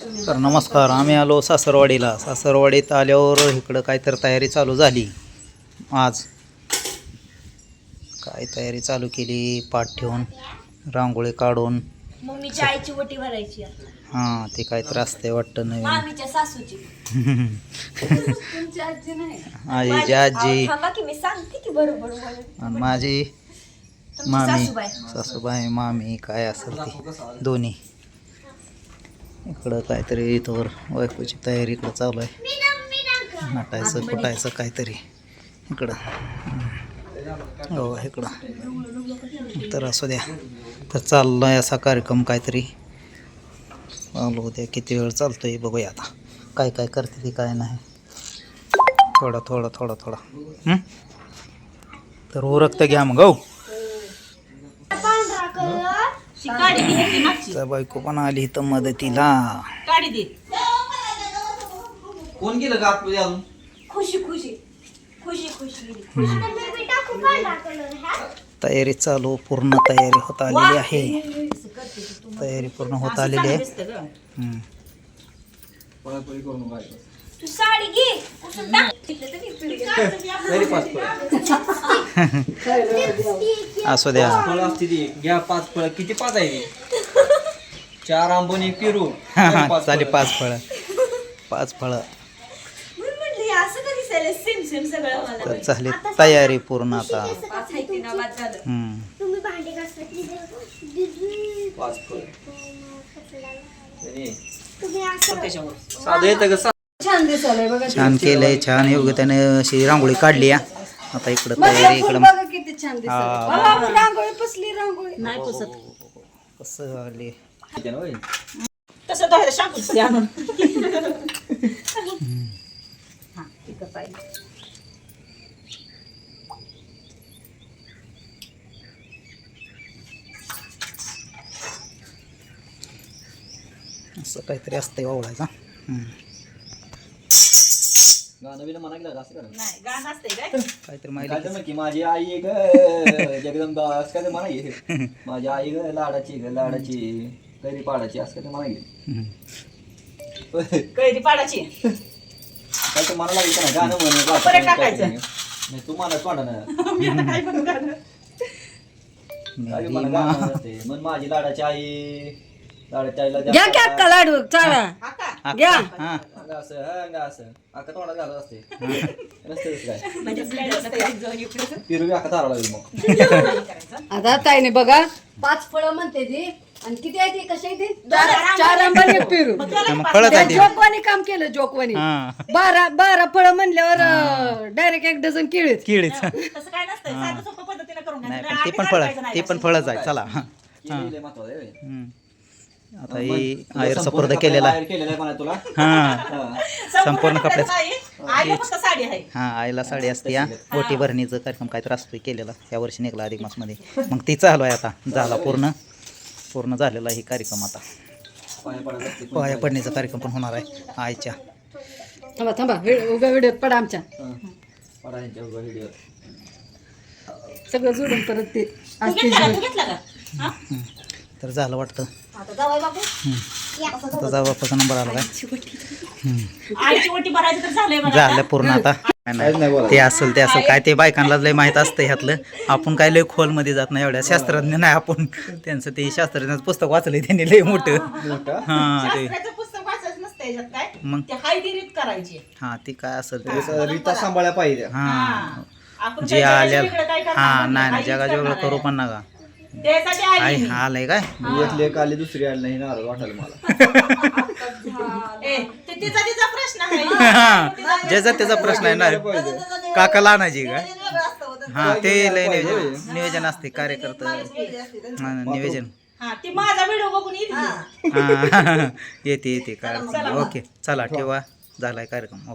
तर नमस्कार, आम्ही आलो सासरवाडीला. सासरवाडीत आल्यावर इकडं काय तर तयारी चालू झाली. आज काय तयारी चालू केली, पाठ ठेवून रांगोळी काढून मम्मीच्या आईची वटी भरायची. हां, ते काय तर असते वाटतं नवीन. मामीच्या सासूची. तुमची आजी नाही. आजीची आजी थांबा की मी सांगते की बरोबर आणि माझी मामी, सासूबाई, मामी काय असेल ते दोन्ही. इकडं काहीतरी इथवर बायकोची तयारी इकडं चालू आहे. नटायचं कुटायचं काहीतरी इकडं. हो इकडं. तर असू द्या. तर चाललाय असा कार्यक्रम काहीतरी. चालू द्या, किती वेळ चालतोय बघूया आता. काय काय करते ती काय नाही. थोडा थोडा थोडा थोडा तर उरकतं घ्या मग. हो बायको पण आली इथं मदतीला. कोण गेलं का आतमध्ये अजून? खुशी खुशी खुशी खुशी. तयारी चालू, पूर्ण तयारी होत आलेली आहे. तयारी पूर्ण होत आलेली आहे. तू साडी घे. असू द्या. फळ असते ती घ्या 5 फळ. किती 5 आहे ती? 4 आंबून 1 पेरू. चालेल 5 फळं. 5 फळं. तर झाली तयारी पूर्ण आता. 5 फळ. साधं येतं का? छान केलंय, छान योग्य त्याने अशी रांगोळी काढली. आता इकडं तयारी इकडं. रांगोळी पुसली. रांगोळी नाही पुसत. कसं आली तसं तो शांपूस आणून. हां ठीक आहे. असं काहीतरी असतंय वावळायचा. गाणं बिणं म्हणा गेलं असं करा. नाही गाणं असतंय काय? काहीतरी काय माहिती. तर की माझी आई ग जगदंबा असं काय तर म्हणा घे. माझी आई ग लाडाची ग लाडाची कैरी पाडाची असं काय तर म्हणा घे. कैरी पाडाची. काय तर म्हणा लागेल ना गाणं म्हण. परत टाकायचं. नाही तू म्हणा तोंडा ना मी आता काय म्हणू गाणं? काय म्हणा गाणं असते. मन माझी लाडाची आई लाडाच्या आईला घ्या की अक्का लाडू चाळा आका घ्या. हां असं असं अक्का तोंडा झालं असते नसतेच काय म्हणजे ब्लेड असतंय जाऊन इकडे. पिरू बी अक्का तारा लागेल मग. आता ताईने बघा 5 फळं म्हणते ती आणि किती आहे ती कशी आहे ती 4 आंबा 1 पेरू. मग फळच आहे ते. जोकवानी काम केलं जोकवानी. हां 12 फळं म्हणल्यावर डायरेक्ट 1 डझन केळीच. केळीच. तसं काय नसतंय. साधं सोपं पद्धतीने करून नाही घ्यायचं. पण आधी ते पण फळ काढायचं नाही ते पण फळच आहे. चला. केळी लय महत्वाचं आहे. आता ही आयर सपर्द केलेला आहे. केलेला आहे म्हणा तुला. हां संपूर्ण कपड्यात. आईला फक्त साडी आहे. हां आईला साडी असते. या ओटी भरणीचं कार्यक्रम काहीतरी असतो केलेला. या वर्षी निघाला अधिक मासमध्ये. मग ती चालू आहे आता. झाला पूर्ण झालेला ही कार्यक्रम. आता पाया पडण्याचा कार्यक्रम पण होणार आहे आईच्या. थांबा उभ्या व्हिडिओत पडा आमच्या सगळं जोडून परत ते तू घेतला का? हा? तर झालं वाटतं. आता जावई बापू. आता जा बापाचा नंबर आला काय. आईची वटी भरायची तर झालंय मला. झालं पूर्ण आता. ते असेल काय ते बायकांना लय माहीत असतं ह्यातलं. आपण काय लय खोलमध्ये जात नाही. एवढ्या शास्त्रज्ञ नाही आपण. त्यांचं ते शास्त्रज्ञाचं पुस्तक वाचलंय त्यांनी लय मोठं. हां ते शास्त्राचं पुस्तक वाचायचं नसतं याच्यात काय. मग ते हाय ती रीत करायची. हां ते काय असेल ते. रीता सांभाळल्या पाहिजे. हां आपण जे काय आल्या वेगळं काय करणार हां नाही. नाही जगाच्या वेगळं करू पण नका. त्यासाठी आई आली मी. आलंय काय. एक लेक आली दुसरी आली नाही नारळ वाटायला मला. ए, ते तिचा प्रश्न आहे. ज्याचा त्याचा प्रश्न आहे ना. काकाला आणायची का. वेगळं असतं होतं. हां ते लय नियोजन असते कार्यकर्ता. हां नियोजन. हा ती माझा व्हिडिओ बघून येते. हां येते काय. ओके चला ठेवा. झालाय कार्यक्रम.